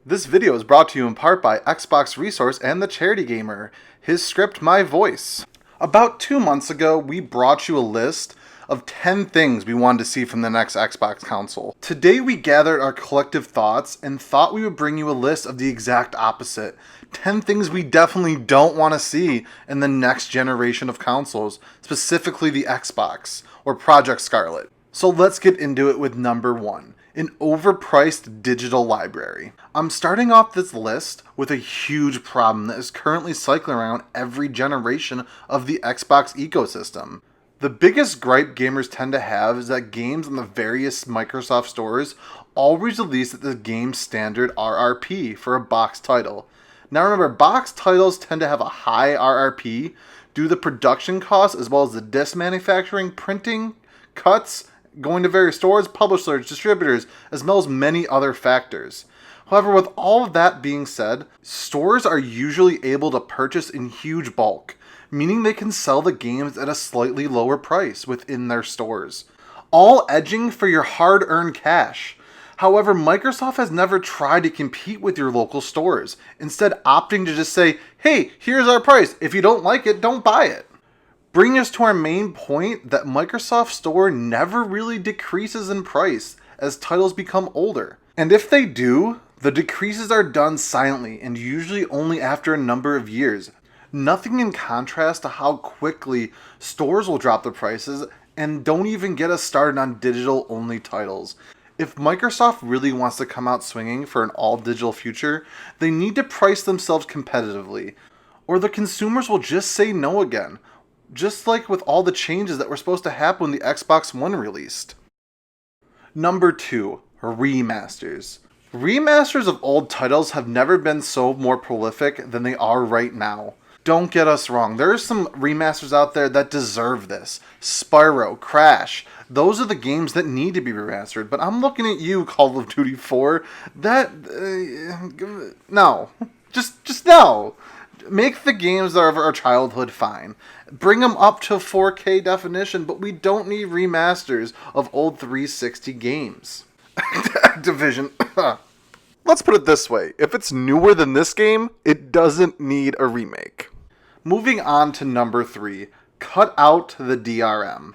This video is brought to you in part by Xbox Resource and the Charity Gamer. His script, my voice. About 2 months ago, we brought you a list of 10 things we wanted to see from the next Xbox console. Today we gathered our collective thoughts and thought we would bring you a list of the exact opposite. 10 things we definitely don't want to see in the next generation of consoles, specifically the Xbox, or Project Scarlett. So let's get into it with number 1. An overpriced digital library. I'm starting off this list with a huge problem that is currently cycling around every generation of the Xbox ecosystem. The biggest gripe gamers tend to have is that games on the various Microsoft stores always release at the game standard RRP for a box title. Now remember, box titles tend to have a high RRP due to the production costs as well as the disc manufacturing, printing, cuts, going to various stores, publishers, distributors, as well as many other factors. However, with all of that being said, stores are usually able to purchase in huge bulk, meaning they can sell the games at a slightly lower price within their stores, all edging for your hard-earned cash. However, Microsoft has never tried to compete with your local stores, instead opting to just say, hey, here's our price, if you don't like it, don't buy it. Bringing us to our main point that Microsoft Store never really decreases in price as titles become older. And if they do, the decreases are done silently and usually only after a number of years. Nothing in contrast to how quickly stores will drop the prices, and don't even get us started on digital-only titles. If Microsoft really wants to come out swinging for an all-digital future, they need to price themselves competitively, or the consumers will just say no again. Just like with all the changes that were supposed to happen when the Xbox One released. Number 2, remasters. Remasters of old titles have never been so more prolific than they are right now. Don't get us wrong, there are some remasters out there that deserve this. Spyro, Crash, those are the games that need to be remastered, but I'm looking at you, Call of Duty 4, no. Just no. Make the games of our childhood fine. Bring them up to 4K definition, but we don't need remasters of old 360 games. Activision. Let's put it this way. If it's newer than this game, it doesn't need a remake. Moving on to number 3. Cut out the DRM.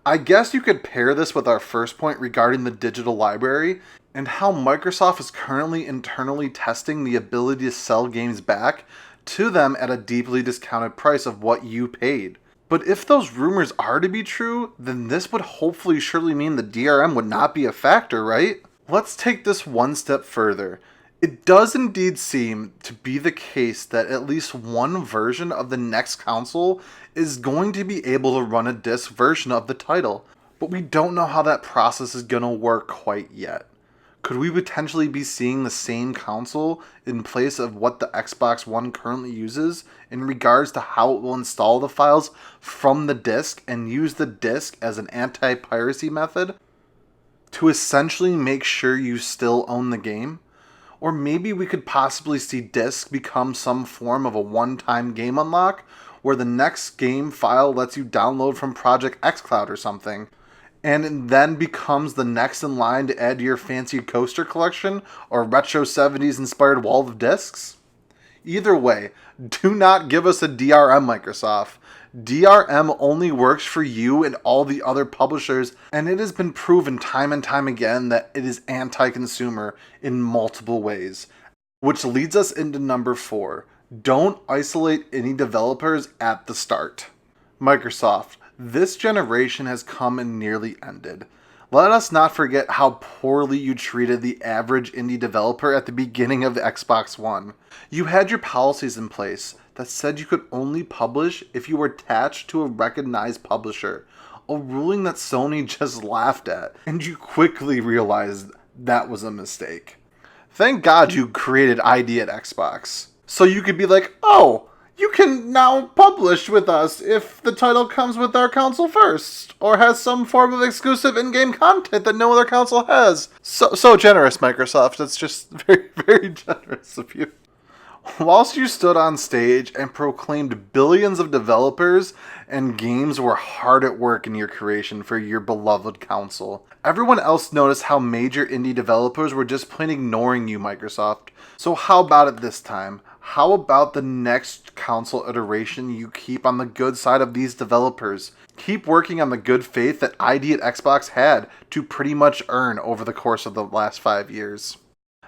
I guess you could pair this with our first point regarding the digital library and how Microsoft is currently internally testing the ability to sell games back to them at a deeply discounted price of what you paid. But if those rumors are to be true, then this would hopefully surely mean the DRM would not be a factor, right? Let's take this one step further. It does indeed seem to be the case that at least one version of the next console is going to be able to run a disc version of the title, but we don't know how that process is going to work quite yet. Could we potentially be seeing the same console in place of what the Xbox One currently uses in regards to how it will install the files from the disc and use the disc as an anti-piracy method to essentially make sure you still own the game? Or maybe we could possibly see disc become some form of a one-time game unlock where the next game file lets you download from Project xCloud or something, and it then becomes the next in line to add to your fancy coaster collection or retro 70s inspired wall of discs? Either way, do not give us a DRM, Microsoft. DRM only works for you and all the other publishers, and it has been proven time and time again that it is anti-consumer in multiple ways. Which leads us into number 4. Don't isolate any developers at the start. Microsoft, this generation has come and nearly ended. Let us not forget how poorly you treated the average indie developer at the beginning of the Xbox One. You had your policies in place that said you could only publish if you were attached to a recognized publisher, a ruling that Sony just laughed at, and you quickly realized that was a mistake. Thank God you created ID at Xbox, so you could be like, oh, you can now publish with us if the title comes with our console first, or has some form of exclusive in-game content that no other console has. So generous, Microsoft. It's just very, very generous of you. Whilst you stood on stage and proclaimed billions of developers and games were hard at work in your creation for your beloved console, everyone else noticed how major indie developers were just plain ignoring you, Microsoft. So how about it this time? How about the next console iteration you keep on the good side of these developers? Keep working on the good faith that ID at Xbox had to pretty much earn over the course of the last 5 years.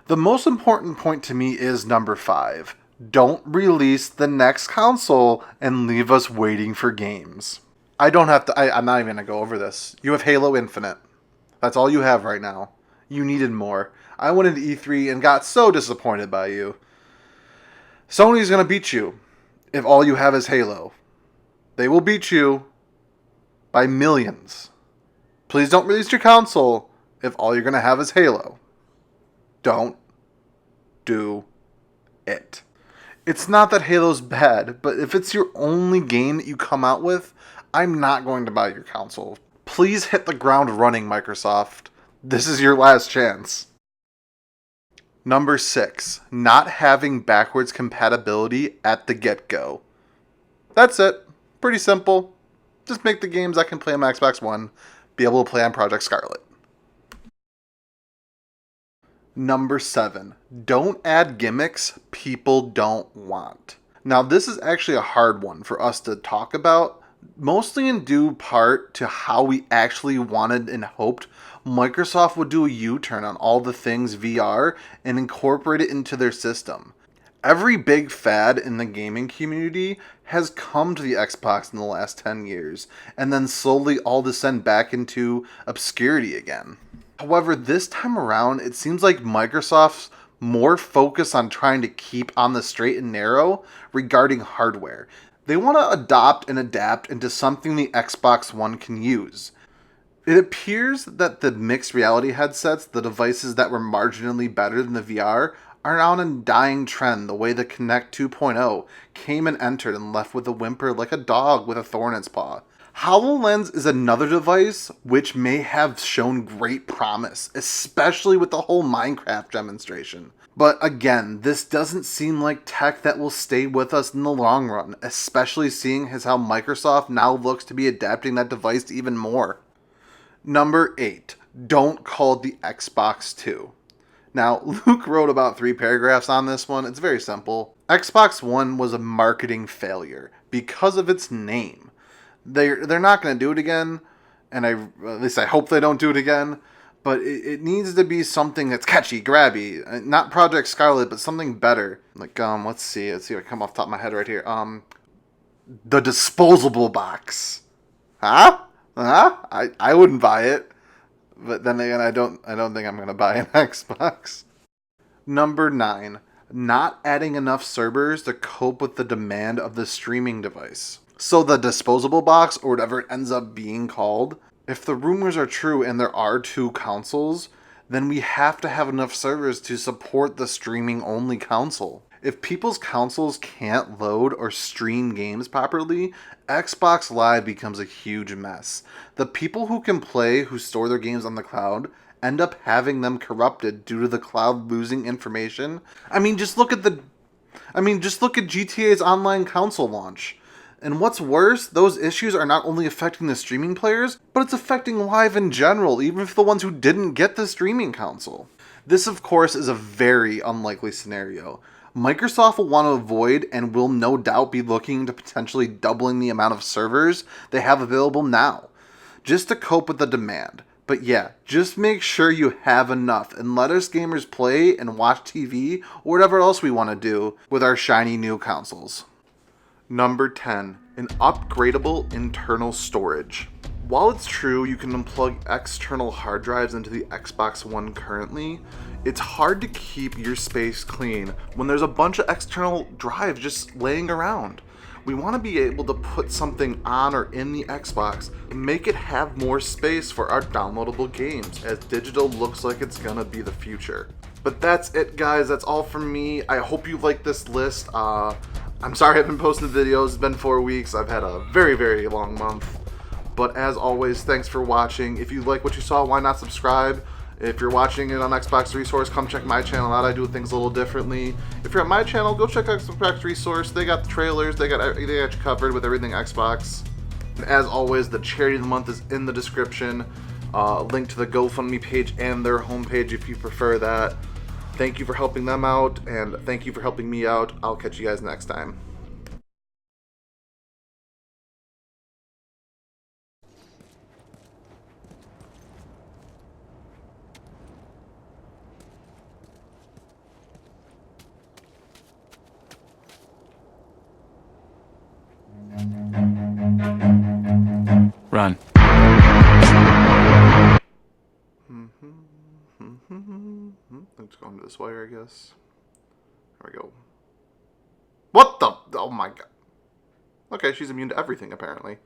The most important point to me is number 5. Don't release the next console and leave us waiting for games. I'm not even going to go over this. You have Halo Infinite. That's all you have right now. You needed more. I went into E3 and got so disappointed by you. Sony's going to beat you if all you have is Halo. They will beat you by millions. Please don't release your console if all you're going to have is Halo. Don't do it. It's not that Halo's bad, but if it's your only game that you come out with, I'm not going to buy your console. Please hit the ground running, Microsoft. This is your last chance. Number 6, not having backwards compatibility at the get-go. That's it. Pretty simple. Just make the games I can play on my Xbox One be able to play on Project Scarlett. Number 7, don't add gimmicks people don't want. Now this is actually a hard one for us to talk about, mostly in due part to how we actually wanted and hoped Microsoft would do a U-turn on all the things VR and incorporate it into their system. Every big fad in the gaming community has come to the Xbox in the last 10 years, and then slowly all descend back into obscurity again. However, this time around, it seems like Microsoft's more focused on trying to keep on the straight and narrow regarding hardware. They want to adopt and adapt into something the Xbox One can use. It appears that the mixed reality headsets, the devices that were marginally better than the VR, are now on a dying trend the way the Kinect 2.0 came and entered and left with a whimper like a dog with a thorn in its paw. HoloLens is another device which may have shown great promise, especially with the whole Minecraft demonstration. But again, this doesn't seem like tech that will stay with us in the long run, especially seeing as how Microsoft now looks to be adapting that device even more. Number 8, don't call it the Xbox 2. Now, Luke wrote about 3 paragraphs on this one. It's very simple. Xbox One was a marketing failure because of its name. They're not going to do it again, and at least I hope they don't do it again, but it needs to be something that's catchy, grabby. Not Project Scarlett, but something better. Like, let's see if I come off the top of my head right here. The disposable box. Huh? I wouldn't buy it. But then again, I don't think I'm going to buy an Xbox. Number 9, not adding enough servers to cope with the demand of the streaming device. So the disposable box, or whatever it ends up being called, if the rumors are true and there are 2 consoles, then we have to have enough servers to support the streaming-only console. If people's consoles can't load or stream games properly, Xbox Live becomes a huge mess. The people who can play, who store their games on the cloud, end up having them corrupted due to the cloud losing information. Just look at GTA's online console launch. And what's worse, those issues are not only affecting the streaming players, but it's affecting Live in general, even for the ones who didn't get the streaming console. This, of course, is a very unlikely scenario. Microsoft will want to avoid and will no doubt be looking to potentially doubling the amount of servers they have available now, just to cope with the demand. But yeah, just make sure you have enough and let us gamers play and watch TV or whatever else we want to do with our shiny new consoles. Number 10, an upgradable internal storage. While it's true you can unplug external hard drives into the Xbox One currently, it's hard to keep your space clean when there's a bunch of external drives just laying around. We want to be able to put something on or in the Xbox and make it have more space for our downloadable games, as digital looks like it's gonna be the future. But that's it, guys. That's all from me. I hope you like this list. I'm sorry I haven't posted videos. It's been 4 weeks. I've had a very, very long month. But as always, thanks for watching. If you like what you saw, why not subscribe? If you're watching it on Xbox Resource, come check my channel out. I do things a little differently. If you're at my channel, go check Xbox Resource. They got the trailers. They got you covered with everything Xbox. And as always, the charity of the month is in the description. Link to the GoFundMe page and their homepage if you prefer that. Thank you for helping them out, and thank you for helping me out. I'll catch you guys next time. Run. Let's go into this wire, I guess. There we go. What the? Oh my god. Okay, she's immune to everything, apparently.